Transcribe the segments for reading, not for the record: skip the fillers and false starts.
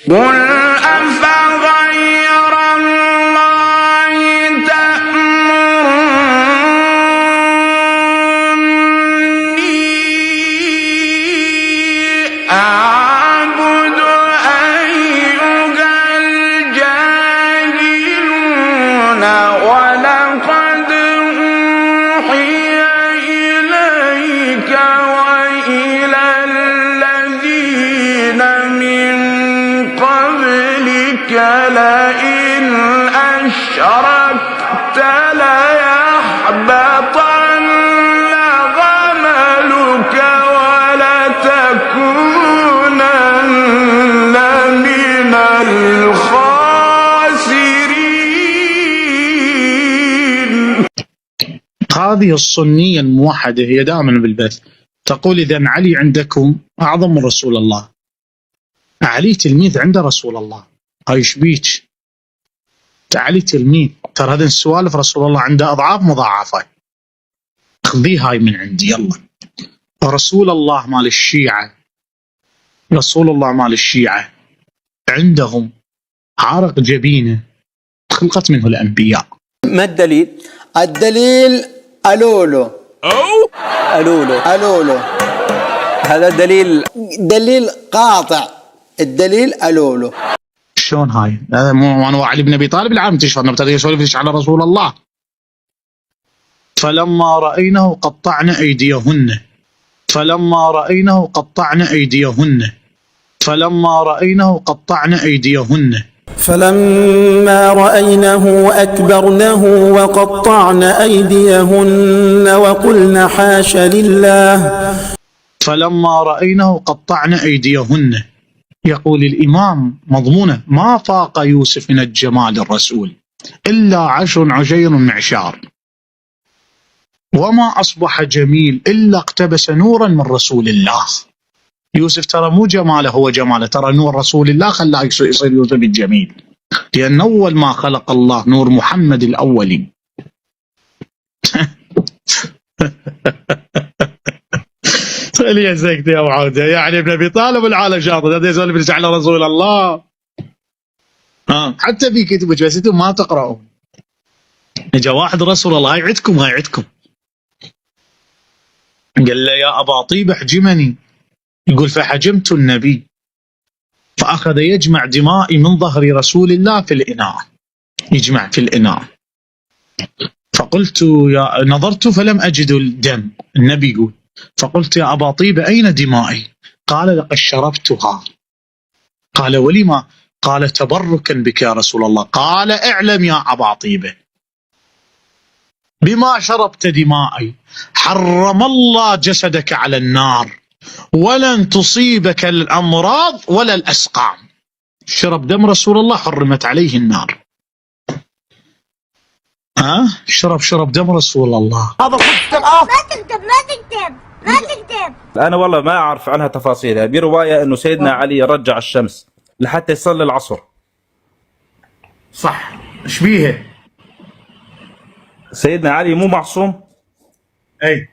قل أفغير الله تأمروني أعبد أيها الجاهلون ولقد أوحي إليك وإلى الذين من قبلك لئن أشركت ليحبطن عملك ولتكونن من الخاسرين. هذه السنية الموحدة هي دائما بالبث تقول إذا علي عندكم أعظم من رسول الله، علي تلميذ عند رسول الله، هاي شبيك؟ علي تلميذ، ترى هذه السوالف رسول الله عنده أضعاف مضاعفة، خذي هاي من عندي يلا. رسول الله مال الشيعة، رسول الله مال الشيعة عندهم عرق جبينه خلقت منه الأنبياء. ما الدليل؟ الدليل ألولو هذا دليل قاطع، الدليل ألولو. شلون هاي؟ هذا مو أنا علي بن أبي طالب العالم تشفى ابتدى يسولف على رسول الله. فلما رأينه قطعن أيديهن فلما رأينه قطعن أيديهن فلما رأينه قطعن أيديهن فلما رأينه أكبرنه وقطعن أيديهن وقلن حاش لله. فلما رأينه قطعن أيديهن. يقول الإمام مضمونة ما فاق يوسف من الجمال الرسول إلا 10 عشير معشار، وما أصبح جميل إلا اقتبس نورا من رسول الله. يوسف ترى مو جماله هو جماله، ترى نور رسول الله خلاه يصير يوسف الجميل، لأن أول ما خلق الله نور محمد الأولي. خلي سكت يا ابو عوده، يعني ابن ابي طالب العالم شاطر هذا يسولف على رسول الله. حتى في كتبك بس انتم ما تقرؤون. اجا واحد رسول الله هاي عندكم قال له يا ابا طيب احجمني، يقول فحجمت النبي فاخذ يجمع دمائي من ظهر رسول الله في الاناء، يجمع في الاناء. فقلت نظرت فلم اجد الدم، النبي يقول، فقلت يا أبا طيب أين دمائي؟ قال لقد شربتها. قال ولما؟ قال تبركا بك يا رسول الله. قال اعلم يا أبا طيبة بما شربت دمائي حرم الله جسدك على النار ولن تصيبك الأمراض ولا الأسقام. شرب دم رسول الله حرمت عليه النار. شرب دم رسول الله. هذا ما تكتب. أنا والله ما أعرف عنها تفاصيلها. برواية أنه سيدنا علي رجع الشمس لحتى يصلي العصر. صح، ايش بيها؟ سيدنا علي مو معصوم؟ اي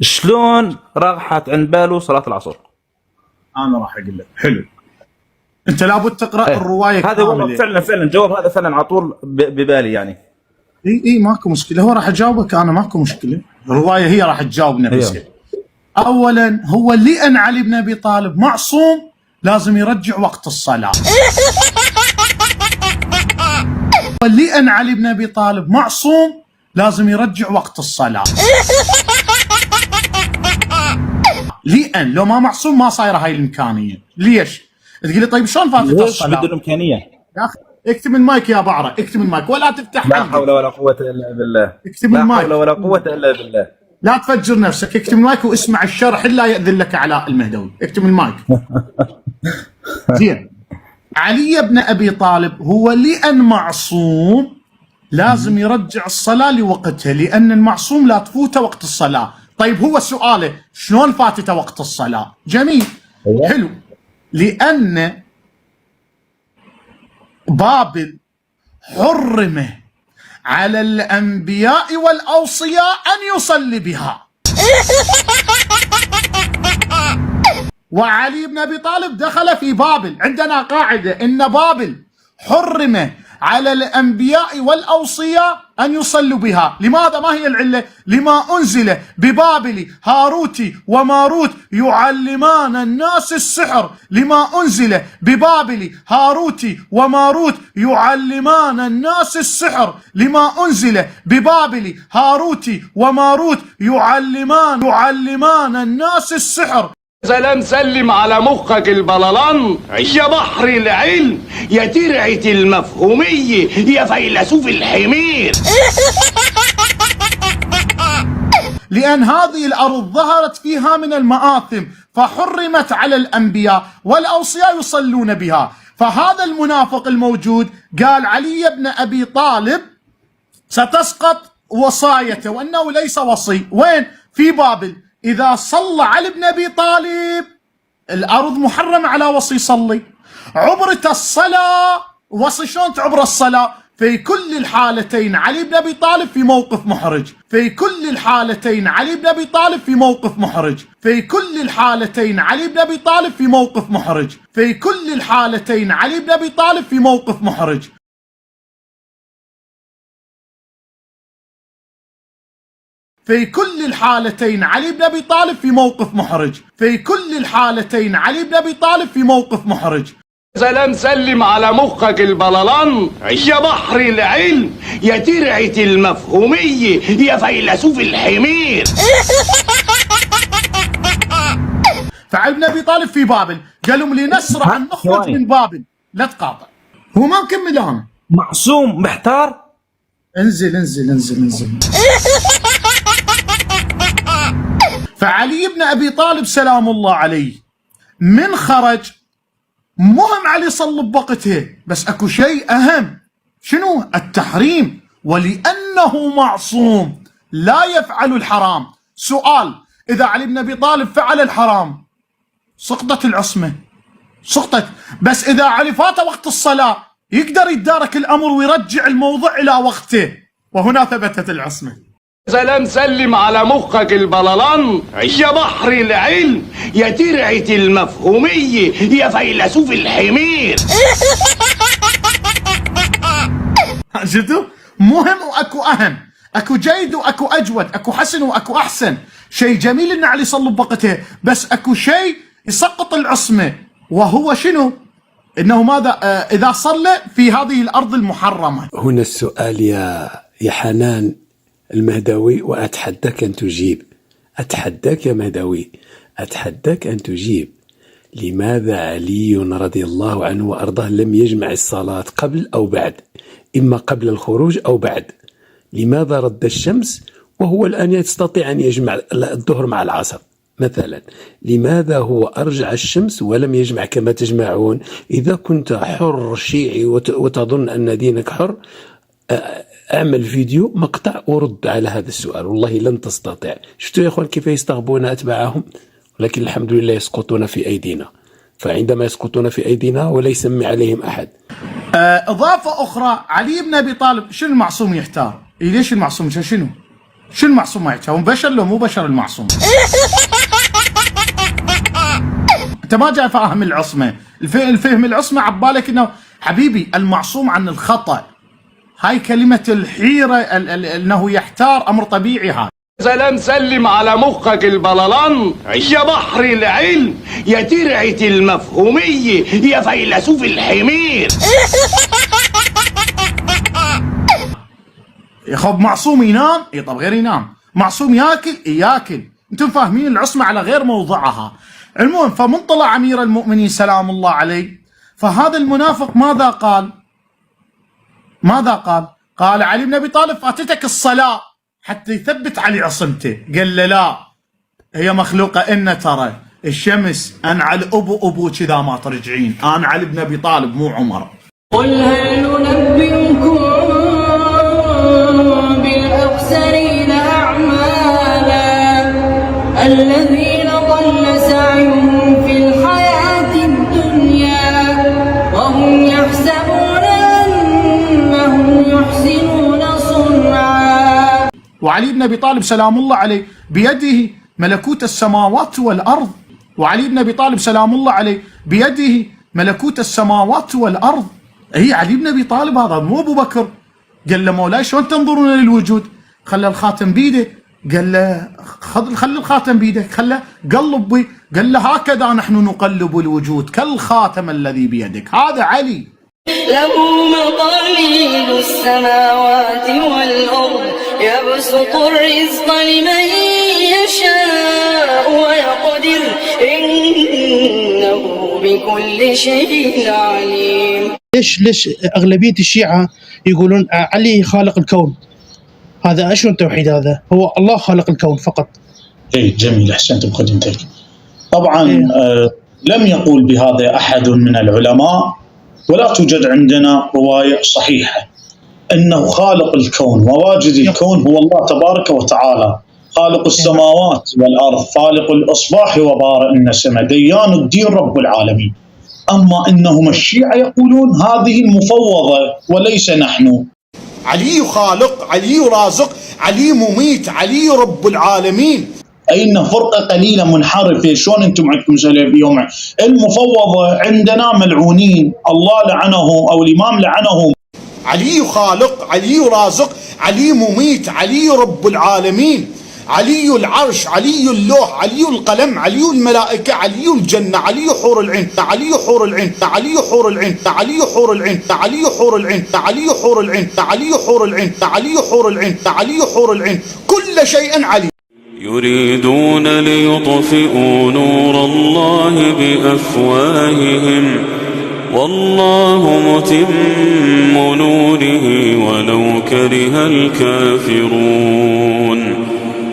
شلون راحت عند باله صلاة العصر؟ أنا راح أقول لك. حلو، أنت لابد تقرأ الرواية هذا والله فعلا جواب هذا فعلا على طول ببالي يعني. اي ماكو مشكله، هو راح اجاوبك انا، ماكو مشكله، الروايه هي راح تجاوبنا بس. اولا هو لان علي بن ابي طالب معصوم لازم يرجع وقت الصلاه. لان علي بن ابي طالب معصوم لازم يرجع وقت الصلاه. لان لو ما معصوم ما صايره هاي الامكانيه. ليش؟ تقول لي طيب شلون فاتت الصلاه؟ ليش بدون امكانيه؟ يا اخي اكتم المايك يا بعره، اكتم المايك ولا تفتح. لا حول ولا قوة الا بالله. اكتم المايك. لا حول ولا قوة الا بالله. لا تفجر نفسك، اكتم المايك واسمع الشرح لا يأذن لك علاء المهدوي، اكتم المايك. زين. علي بن ابي طالب هو لأن معصوم لازم يرجع الصلاة لوقتها، لأن المعصوم لا تفوته وقت الصلاة. طيب هو سؤاله شلون فاتته وقت الصلاة؟ جميل. حلو. لأن بابل حرم على الأنبياء والأوصياء أن يصلي بها. وعلي بن أبي طالب دخل في بابل. عندنا قاعدة إن بابل حرم على الأنبياء والأوصياء أن يصلوا بها. لماذا؟ ما هي العلة؟ لما أنزل ببابل هاروت وماروت يعلمان الناس السحر. لما أنزل ببابل هاروت وماروت يعلمان الناس السحر. لما أنزل ببابل هاروت وماروت يعلمان الناس السحر. سلام سلم على مخك البلالان يا بحر العلم يا ترعة المفهومية يا فيلسوف الحمير. لأن هذه الأرض ظهرت فيها من المآثم فحرمت على الأنبياء والأوصياء يصلون بها. فهذا المنافق الموجود قال علي بن أبي طالب ستسقط وصايته وأنه ليس وصي. وين؟ في بابل. إذا صلى علي بن أبي طالب الأرض محرمة على وصي يصلي. عبرت الصلاة وصي شلون تعبر الصلاة؟ في كل الحالتين علي بن أبي طالب في موقف محرج. في كل الحالتين علي بن أبي طالب في موقف محرج. في كل الحالتين علي بن أبي طالب في موقف محرج. في كل الحالتين علي بن أبي طالب في موقف محرج. في كل الحالتين علي بن أبي طالب في موقف محرج. في كل الحالتين علي بن أبي طالب في موقف محرج. سلام سلم على مخك البلالان يا بحر العلم يا ترعة المفهومية يا فيلسوف الحمير. فعلي بن أبي طالب في بابل قالوا لنسرع أن نخرج من بابل. لا تقاطع، هو ما مكمل أنا. معصوم محتار. انزل انزل انزل انزل. فعلي بن أبي طالب سلام الله عليه من خرج مهم علي صلى بوقته، بس اكو شيء اهم. شنو؟ التحريم. ولانه معصوم لا يفعل الحرام. سؤال: اذا علي بن ابي طالب فعل الحرام سقطت العصمه، سقطت. بس اذا علي فات وقت الصلاه يقدر يتدارك الامر ويرجع الموضوع الى وقته، وهنا ثبتت العصمه. سلام سلم على مخك البلالان يا بحر العلم يا ترعة المفهومية يا فيلسوف الحمير. شفتوا؟ مهم واكو اهم، اكو جيد واكو اجود، اكو حسن واكو احسن. شيء جميل ان علي صلى بوقته، بس اكو شيء يسقط العصمه، وهو شنو؟ انه ماذا؟ اذا صلى في هذه الارض المحرمه. هنا السؤال يا حنان المهدوي، وأتحداك أن تجيب. أتحداك يا مهدوي، أتحداك أن تجيب. لماذا علي رضي الله عنه وأرضاه لم يجمع الصلاة قبل أو بعد؟ إما قبل الخروج أو بعد. لماذا رد الشمس وهو الآن يستطيع أن يجمع الظهر مع العصر مثلا؟ لماذا هو أرجع الشمس ولم يجمع كما تجمعون؟ إذا كنت حر شيعي وتظن أن دينك حر، اعمل فيديو مقطع ورد على هذا السؤال، والله لن تستطيع. شفتوا يا اخوان كيف يستغبون اتباعهم؟ ولكن الحمد لله يسقطون في ايدينا. فعندما يسقطون في ايدينا ولا يسمي عليهم احد. اضافه اخرى، علي بن ابي طالب شنو المعصوم يحتار؟ ليش المعصوم شنو؟ شنو المعصوم ما يحتار؟ هو بشر لو مو بشر المعصوم؟ انت ما جاي فاهم العصمه، الفهم العصمه عبالك انه حبيبي المعصوم عن الخطأ. هاي كلمة الحيرة انه يحتار امر طبيعي. هذا سلام سلم على مخك البلالان يا بحر العلم يا ترعة المفهومية يا فيلسوف الحمير. يا خب معصوم ينام؟ اي طب غير ينام. معصوم ياكل؟ ياكل. انتم فاهمين العصمة على غير موضعها. المهم، فمن طلع امير المؤمنين سلام الله عليه، فهذا المنافق ماذا قال؟ ماذا قال؟ قال علي بن ابي طالب فاتتك الصلاة حتى يثبت علي عصمته. قال له لا، هي مخلوقة. ان ترى الشمس انعل ابو كذا ما ترجعين. انا علي بن ابي طالب مو عمر. قل هل ننبئكم بالاخسرين اعمالا الذين ضل سعيهم في الحياة الدنيا وهم يحسبون انهم يحسنون صنعا. وعلي بن ابي طالب سلام الله عليه بيده ملكوت السماوات والارض، وعلي بن أبي طالب سلام الله عليه بيده ملكوت السماوات والأرض. هي علي بن أبي طالب هذا، مو أبو بكر. قال له مولاي شلون تنظرون للوجود؟ خلى الخاتم بيده. قال له خلي الخاتم بيدك، خلى قلب بي. قال له هكذا نحن نقلب الوجود كالخاتم الذي بيدك. هذا علي. له مقاليد السماوات والأرض يبسط الرزق لمن يشاء ويقدر إنه بكل شيء عليم. ليش أغلبية الشيعة يقولون علي خالق الكون؟ هذا أشون توحيد؟ هذا هو الله خالق الكون فقط. جميل، أحسنت بخدمتك. طبعا لم يقول بهذا أحد من العلماء، ولا توجد عندنا رواية صحيحة أنه خالق الكون وواجد الكون هو الله تبارك وتعالى، خالق السماوات والأرض، خالق الإصباح وبارئ النسمة، ديان الدين رب العالمين. أما إنهم الشيعة يقولون هذه المفوضة وليس نحن. علي خالق، علي رازق، علي مميت، علي رب العالمين. أين فرقة قليلة منحرفة. شلون أنتم عندكم سلفية؟ المفوضة عندنا ملعونين، الله لعنهم أو الإمام لعنهم. علي خالق، علي رازق، علي مميت، علي رب العالمين، علي العرش، علي اللوح، علي القلم، علي الملائكة، علي الجنة، علي حور العين، علي حور العين، علي حور العين، علي حور العين، علي حور العين، علي حور العين، علي حور العين، علي حور العين، علي حور العين، كل شيء علي. يريدون ليطفئوا نور الله بأفواههم والله متم نوره ولو كره الكافرون.